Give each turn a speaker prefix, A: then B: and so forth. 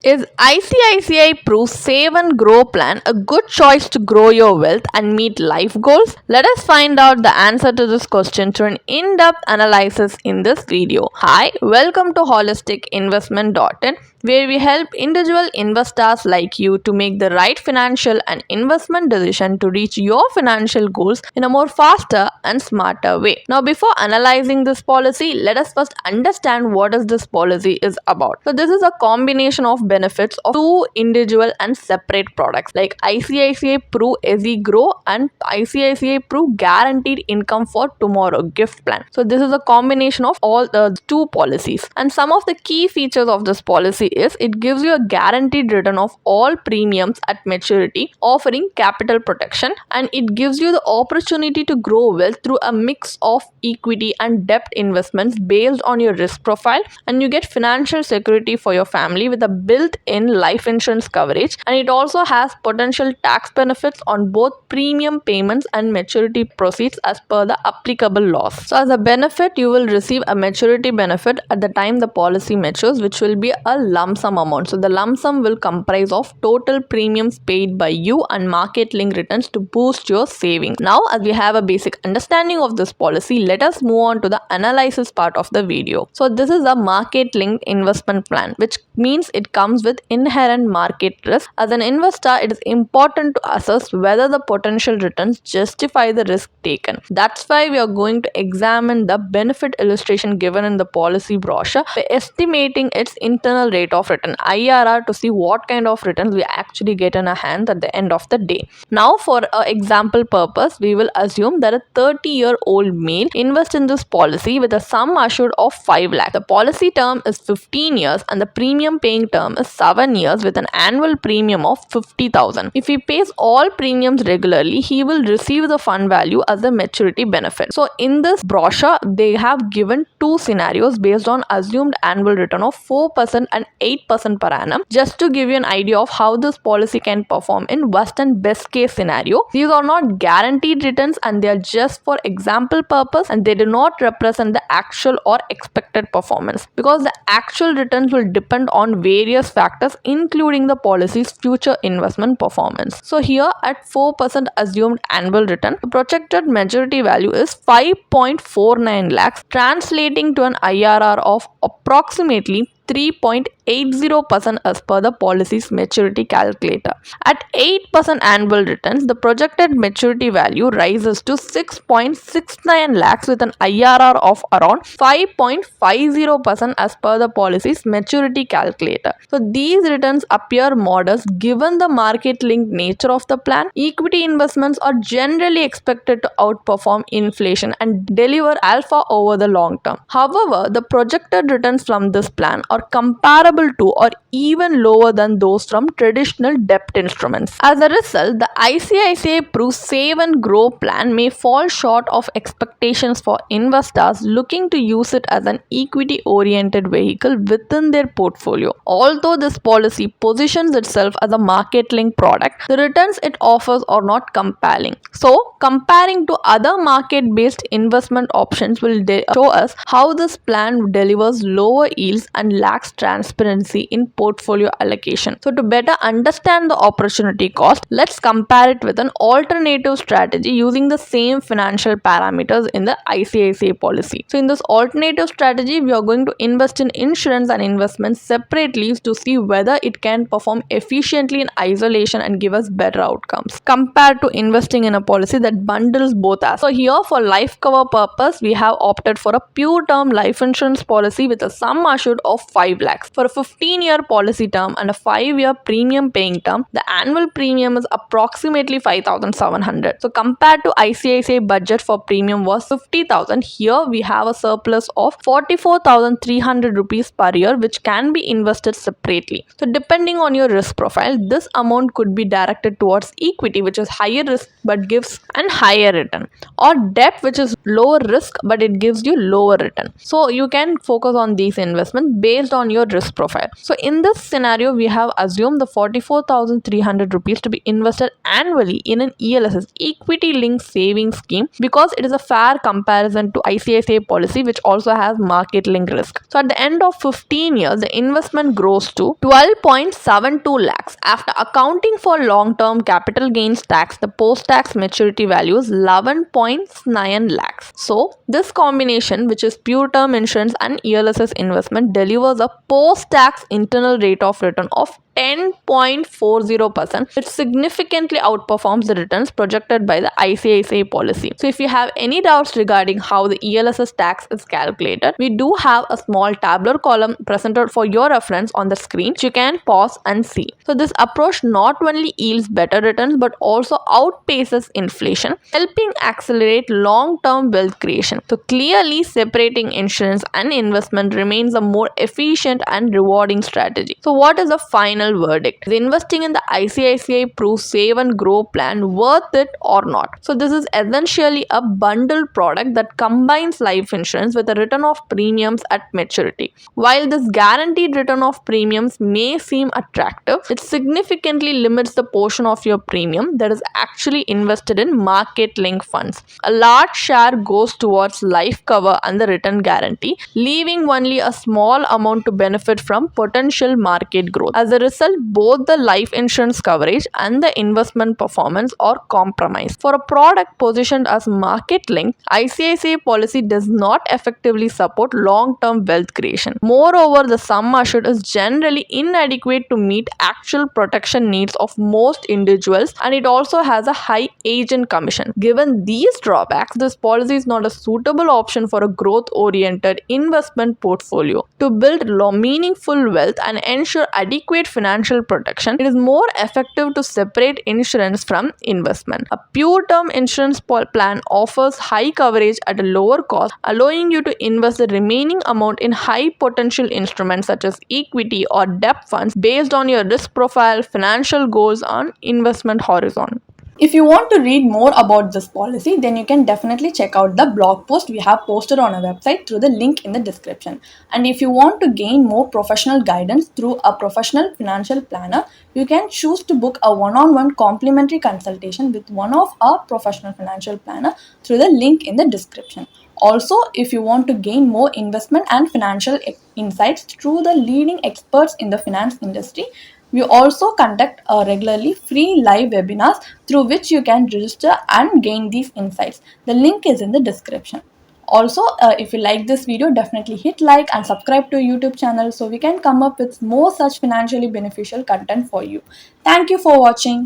A: Is ICICI Pru Save and Grow plan a good choice to grow your wealth and meet life goals? Let us find out the answer to this question through an in-depth analysis in this video. Hi, welcome to holisticinvestment.in, where we help individual investors like you to make the right financial and investment decision to reach your financial goals in a more faster and smarter way. Now, before analyzing this policy, let us first understand what is this policy is about. So this is a combination of benefits of two individual and separate products like ICICI Pru Easy Grow and ICICI Pru Guaranteed Income for Tomorrow gift plan. So this is a combination of all the two policies, and some of the key features of this policy is it gives you a guaranteed return of all premiums at maturity, offering capital protection, and it gives you the opportunity to grow wealth through a mix of equity and debt investments based on your risk profile, and you get financial security for your family with a built-in life insurance coverage, and it also has potential tax benefits on both premium payments and maturity proceeds as per the applicable laws. So as a benefit, you will receive a maturity benefit at the time the policy matures, which will be a lump sum amount. So the lump sum will comprise of total premiums paid by you and market link returns to boost your savings. Now, as we have a basic understanding of this policy, let us move on to the analysis part of the video. So this is a market linked investment plan, which means it comes with inherent market risk. As an investor, it is important to assess whether the potential returns justify the risk taken. That's why we are going to examine the benefit illustration given in the policy brochure by estimating its internal rate of return IRR to see what kind of returns we actually get in our hands at the end of the day. Now, for example purpose, we will assume that a 30-year-old male invests in this policy with a sum assured of 5 lakh. The policy term is 15 years and the premium paying term is 7 years with an annual premium of 50,000. If he pays all premiums regularly, he will receive the fund value as a maturity benefit. So in this brochure, they have given two scenarios based on assumed annual return of 4% and 8% per annum, just to give you an idea of how this policy can perform in worst and best case scenario. These are not guaranteed returns and they are just for example purpose, and they do not represent the actual or expected performance, because the actual returns will depend on various factors including the policy's future investment performance. So here at 4% assumed annual return, the projected maturity value is 5.49 lakhs, translating to an IRR of approximately 3.80% as per the policy's maturity calculator. At 8% annual returns, the projected maturity value rises to 6.69 lakhs with an IRR of around 5.50% as per the policy's maturity calculator. So these returns appear modest given the market-linked nature of the plan. Equity investments are generally expected to outperform inflation and deliver alpha over the long term. However, the projected returns from this plan are comparable to or even lower than those from traditional debt instruments. As a result, the ICICI Pru Save and Grow plan may fall short of expectations for investors looking to use it as an equity-oriented vehicle within their portfolio. Although this policy positions itself as a market-linked product, the returns it offers are not compelling. So, comparing to other market-based investment options will show us how this plan delivers lower yields and lacks transparency in portfolio allocation. So to better understand the opportunity cost, let's compare it with an alternative strategy using the same financial parameters in the ICICI policy. So in this alternative strategy, we are going to invest in insurance and investments separately to see whether it can perform efficiently in isolation and give us better outcomes compared to investing in a policy that bundles both aspects. So here for life cover purpose, we have opted for a pure term life insurance policy with a sum assured of 5 lakhs. For a 15-year policy term and a 5-year premium paying term, the annual premium is approximately 5,700. So compared to ICICI budget for premium was 50,000, here we have a surplus of 44,300 rupees per year, which can be invested separately. So depending on your risk profile, this amount could be directed towards equity, which is higher risk but gives an higher return, or debt, which is lower risk but it gives you lower return. So you can focus on these investments based on your risk profile. So in this scenario, we have assumed the 44,300 rupees to be invested annually in an ELSS equity linked savings scheme because it is a fair comparison to ICICI policy, which also has market link risk. So at the end of 15 years, the investment grows to 12.72 lakhs. After accounting for long-term capital gains tax, the post-tax maturity value is 11.9 lakhs. So this combination, which is pure term insurance and ELSS investment, delivers a post-tax internal rate of return of 10.40%, which significantly outperforms the returns projected by the ICICI policy. So if you have any doubts regarding how the ELSS tax is calculated, we do have a small tabular column presented for your reference on the screen, which you can pause and see. So this approach not only yields better returns but also outpaces inflation, helping accelerate long-term wealth creation. So clearly separating insurance and investment remains a more efficient and rewarding strategy. So what is the final verdict? Is investing in the ICICI Proof Save and Grow plan worth it or not? So this is essentially a bundled product that combines life insurance with a return of premiums at maturity. While this guaranteed return of premiums may seem attractive, it significantly limits the portion of your premium that is actually invested in market linked funds. A large share goes towards life cover and the return guarantee, leaving only a small amount to benefit from potential market growth. As a result, both the life insurance coverage and the investment performance are compromised. For a product positioned as market linked, ICICI policy does not effectively support long-term wealth creation. Moreover, the sum assured is generally inadequate to meet actual protection needs of most individuals, and it also has a high agent commission. Given these drawbacks, this policy is not a suitable option for a growth-oriented investment portfolio. To build meaningful wealth and ensure adequate financial protection, it is more effective to separate insurance from investment. A pure term insurance plan offers high coverage at a lower cost, allowing you to invest the remaining amount in high potential instruments such as equity or debt funds based on your risk profile, financial goals, and investment horizon.
B: If you want to read more about this policy, then you can definitely check out the blog post we have posted on our website through the link in the description. And if you want to gain more professional guidance through a professional financial planner, you can choose to book a one-on-one complimentary consultation with one of our professional financial planner through the link in the description. Also, if you want to gain more investment and financial insights through the leading experts in the finance industry, we also conduct regularly free live webinars through which you can register and gain these insights. The link is in the description. Also, if you like this video, definitely hit like and subscribe to our YouTube channel so we can come up with more such financially beneficial content for you. Thank you for watching.